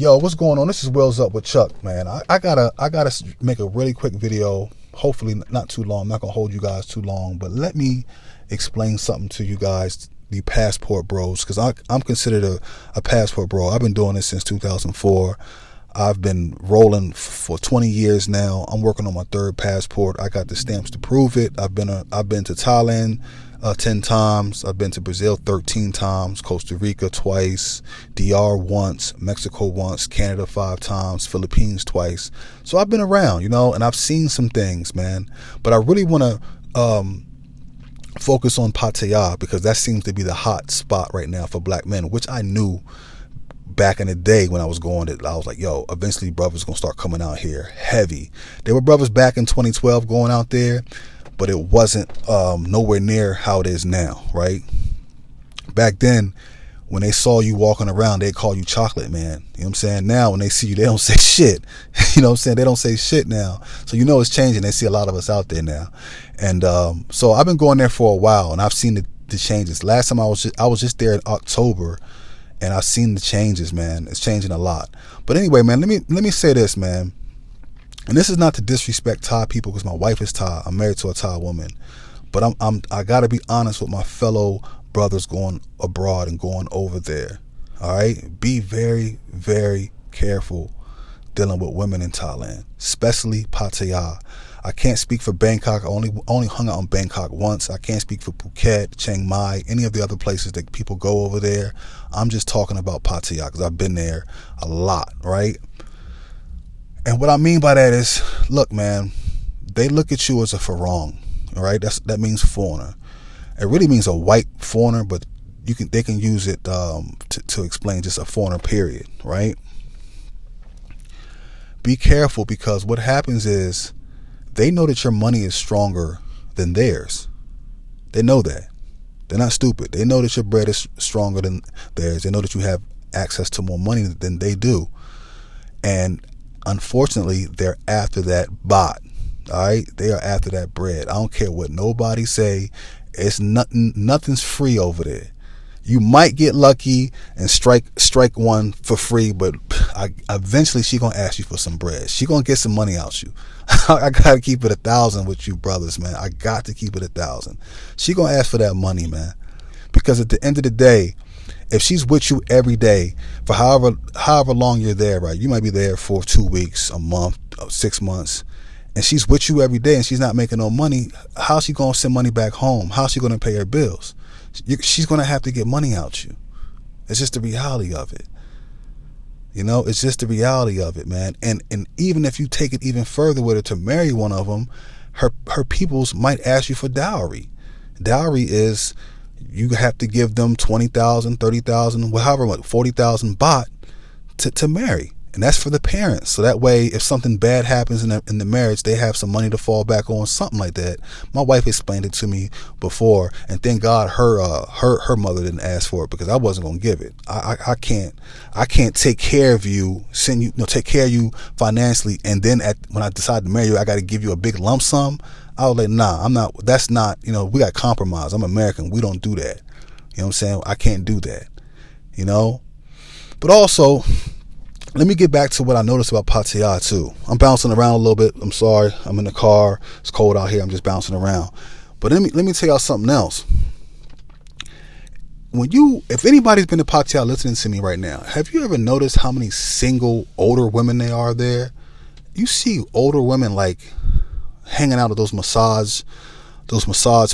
Yo, what's going on? This is Wills Up with Chuck, man. I gotta make a really quick video. Hopefully not too long. I'm not gonna hold you guys too long, but let me explain something to you guys, the passport bros, because I'm considered a passport bro. I've been doing this since 2004. I've been rolling for 20 years now. I'm working on my third passport. I got the stamps to prove it. I've been to Thailand 10 times. I've been to Brazil 13 times, Costa Rica twice, DR once, Mexico once, Canada 5 times, Philippines twice. So I've been around, and I've seen some things, man. But I really want to focus on Pattaya because that seems to be the hot spot right now for black men, which I knew back in the day when I was going to, I was like, yo, eventually brothers gonna start coming out here heavy. There were brothers back in 2012 going out there, but it wasn't nowhere near how it is now, right? Back then, when they saw you walking around, they'd call you chocolate man. You know what I'm saying? Now, when they see you, they don't say shit. You know what I'm saying? They don't say shit now. So it's changing. They see a lot of us out there now. And so I've been going there for a while, and I've seen the changes. Last time I was just there in October, and I've seen the changes, man. It's changing a lot. But anyway, man, let me say this, man. And this is not to disrespect Thai people because my wife is Thai. I'm married to a Thai woman. But I got to be honest with my fellow brothers going abroad and going over there. All right? Be very, very careful dealing with women in Thailand, especially Pattaya. I can't speak for Bangkok. I only hung out in Bangkok once. I can't speak for Phuket, Chiang Mai, any of the other places that people go over there. I'm just talking about Pattaya because I've been there a lot, right? And what I mean by that is, look, man, they look at you as a farang, all right? That means foreigner. It really means a white foreigner, but they can use it to explain just a foreigner, period, right? Be careful because what happens is they know that your money is stronger than theirs. They know that. They're not stupid. They know that your bread is stronger than theirs. They know that you have access to more money than they do. And unfortunately, they're after that baht. All right? They are after that bread. I don't care what nobody say. It's nothing's free over there. You might get lucky and strike one for free, but eventually she gonna ask you for some bread. She gonna get some money out you. I gotta keep it 1,000 with you brothers, man. I got to keep it 1,000. She gonna ask for that money, man. Because at the end of the day, if she's with you every day for however long you're there, right? You might be there for 2 weeks, a month, 6 months, and she's with you every day and she's not making no money. How's she gonna send money back home? How's she gonna pay her bills? She's gonna have to get money out you. It's just the reality of it. It's just the reality of it, man. And even if you take it even further with her to marry one of them, her peoples might ask you for dowry. Dowry is you have to give them 20,000, 30,000, however much, 40,000 baht to marry. And that's for the parents. So that way, if something bad happens in the marriage, they have some money to fall back on, something like that. My wife explained it to me before, and thank God her mother didn't ask for it because I wasn't gonna give it. I can't take care of you, take care of you financially, and then when I decide to marry you, I got to give you a big lump sum. I was like, nah, I'm not. That's not. We got compromise. I'm American. We don't do that. You know what I'm saying? I can't do that. But also, let me get back to what I noticed about Pattaya too. I'm bouncing around a little bit. I'm sorry. I'm in the car. It's cold out here. I'm just bouncing around. But let me tell y'all something else. If anybody's been to Pattaya listening to me right now, have you ever noticed how many single older women there are there? You see older women like hanging out at those massage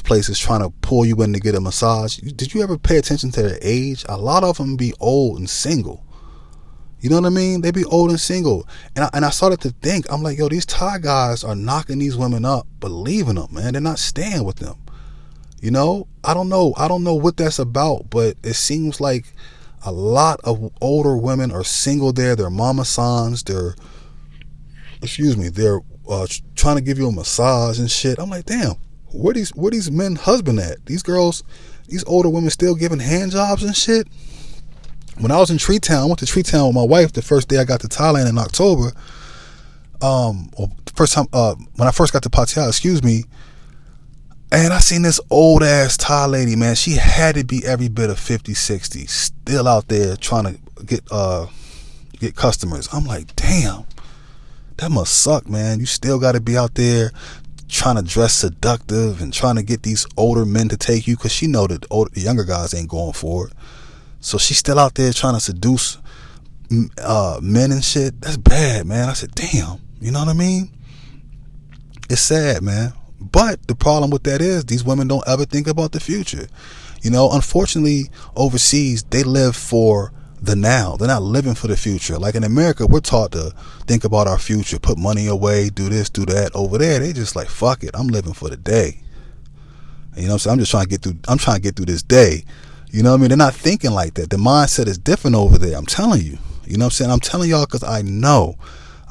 places trying to pull you in to get a massage. Did you ever pay attention to their age? A lot of them be old and single. You know what I mean? They be old and single. And I started to think, I'm like, yo, these Thai guys are knocking these women up, but leaving them, man. They're not staying with them. I don't know what that's about, but it seems like a lot of older women are single there. They're mama sans. They're trying to give you a massage and shit. I'm like, damn, where these men husband at? These girls, these older women still giving hand jobs and shit. When I was in Tree Town, I went to Tree Town with my wife the first day I got to Thailand in October. When I first got to Pattaya, and I seen this old ass Thai lady, man. She had to be every bit of 50, 60, still out there trying to get get customers. I'm like, damn, that must suck, man. You still got to be out there trying to dress seductive and trying to get these older men to take you, because she know that the younger guys ain't going for it. So she's still out there trying to seduce men and shit. That's bad, man. I said, damn, you know what I mean? It's sad, man. But the problem with that is these women don't ever think about the future. You know, unfortunately, overseas, they live for the now. They're not living for the future. Like in America, we're taught to think about our future, put money away, do this, do that. Over there, they just like, fuck it, I'm living for the day. You know what I'm saying? I'm just trying to get through this day. You know what I mean? They're not thinking like that. The mindset is different over there. I'm telling you. You know what I'm saying? I'm telling y'all because I know.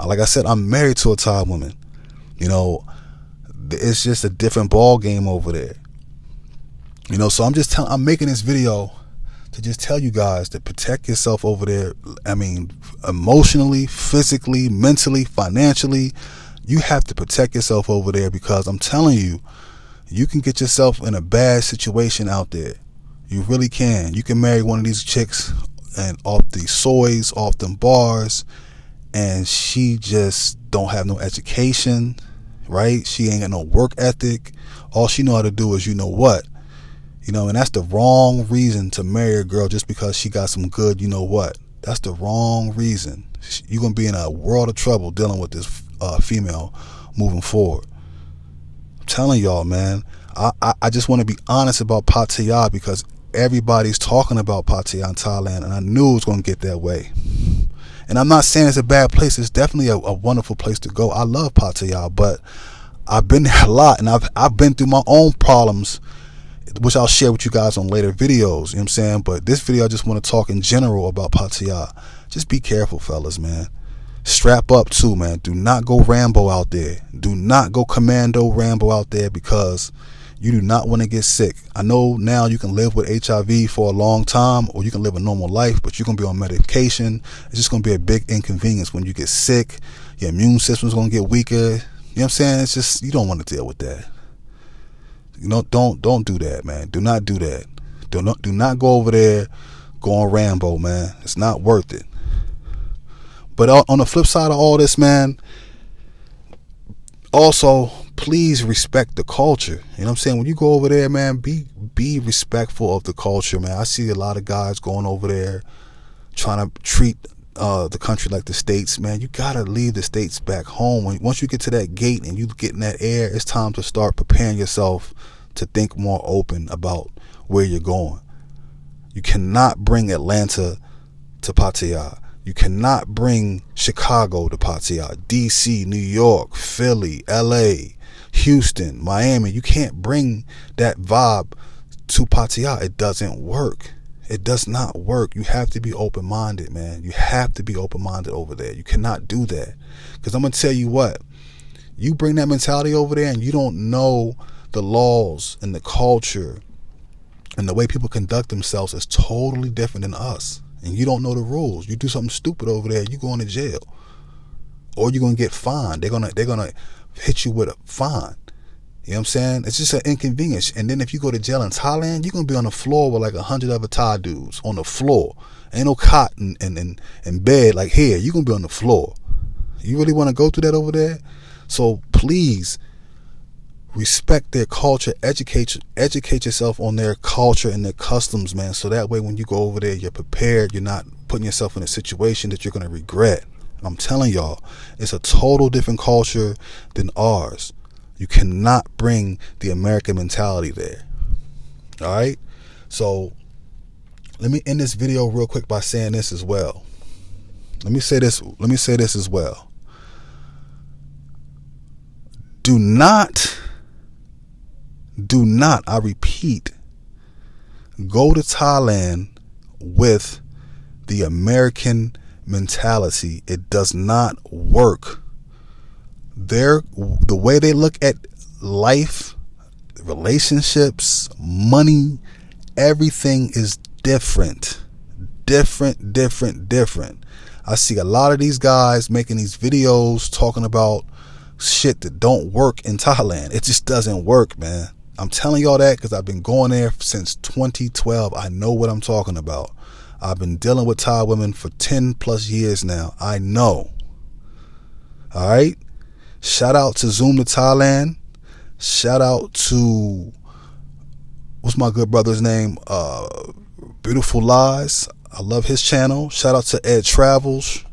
Like I said, I'm married to a Thai woman. You know, it's just a different ball game over there. You know, so I'm making this video to just tell you guys to protect yourself over there. I mean, emotionally, physically, mentally, financially, you have to protect yourself over there, because I'm telling you, you can get yourself in a bad situation out there. You really can. You can marry one of these chicks and off the soys, off them bars, and she just don't have no education, right? She ain't got no work ethic. All she know how to do is, you know what? You know, and that's the wrong reason to marry a girl just because she got some good, you know what? That's the wrong reason. You're going to be in a world of trouble dealing with this female moving forward. I'm telling y'all, man. I just want to be honest about Pattaya, because everybody's talking about Pattaya in Thailand, and I knew it was going to get that way. And I'm not saying it's a bad place. It's definitely a wonderful place to go. I love Pattaya, but I've been there a lot, and I've been through my own problems, which I'll share with you guys on later videos, you know what I'm saying? But this video, I just want to talk in general about Pattaya. Just be careful, fellas, man. Strap up too, man. Do not go Rambo out there. Do not go commando Rambo out there, because you do not want to get sick. I know now you can live with HIV for a long time, or you can live a normal life, but you're going to be on medication. It's just going to be a big inconvenience when you get sick. Your immune system's going to get weaker. You know what I'm saying? It's just, you don't want to deal with that. You know, don't do that, man. Do not do that. Do not go over there going Rambo, man. It's not worth it. But on the flip side of all this, man, also, please respect the culture. You know what I'm saying? When you go over there, man, be respectful of the culture, man. I see a lot of guys going over there trying to treat the country like the States, man. You gotta leave the States back home. Once you get to that gate and you get in that air, it's time to start preparing yourself to think more open about where you're going. You cannot bring Atlanta to Pattaya. You cannot bring Chicago to Pattaya, DC, New York, Philly, LA, Houston, Miami. You can't bring that vibe to Pattaya. It doesn't work. It does not work. You have to be open-minded, man. You have to be open-minded over there. You cannot do that. Because I'm going to tell you what, you bring that mentality over there and you don't know the laws and the culture and the way people conduct themselves is totally different than us. And you don't know the rules. You do something stupid over there, you going to jail. Or you're going to get fined. They're gonna hit you with a fine. You know what I'm saying? It's just an inconvenience. And then if you go to jail in Thailand, you're going to be on the floor with like 100 other Thai dudes on the floor. Ain't no cot in bed like here. You're going to be on the floor. You really want to go through that over there? So please respect their culture. Educate yourself on their culture and their customs, man. So that way when you go over there, you're prepared. You're not putting yourself in a situation that you're going to regret. I'm telling y'all, it's a total different culture than ours. You cannot bring the American mentality there. All right? So let me end this video real quick by saying this as well. Let me say this as well. Do not, I repeat, go to Thailand with the American mentality. It does not work. The way they look at life, relationships, money, everything is different. I see a lot of these guys making these videos talking about shit that don't work in Thailand. It just doesn't work, man. I'm telling y'all that because I've been going there since 2012. I know what I'm talking about. I've been dealing with Thai women for 10 plus years now. I know. All right. Shout out to Zoom to Thailand. Shout out to, what's my good brother's name? Beautiful Lies. I love his channel. Shout out to Ed Travels.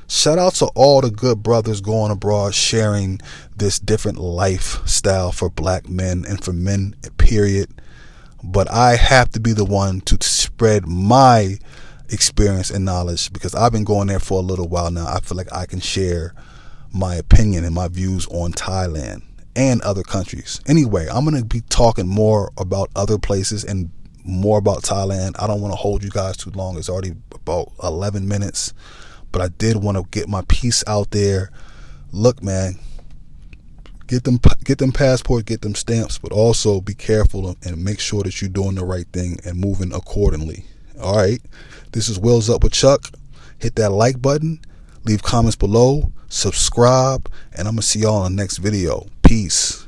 Shout out to all the good brothers going abroad sharing this different lifestyle for black men and for men, period. But I have to be the one to spread my experience and knowledge, because I've been going there for a little while now. I feel like I can share my opinion and my views on Thailand and other countries. Anyway, I'm going to be talking more about other places and more about Thailand. I don't want to hold you guys too long. It's already about 11 minutes, but I did want to get my piece out there. Look, man, get them passports, get them stamps, but also be careful and make sure that you're doing the right thing and moving accordingly. All right. This is Wheels Up with Chuck. Hit that like button, leave comments below, subscribe, and I'm going to see y'all in the next video. Peace.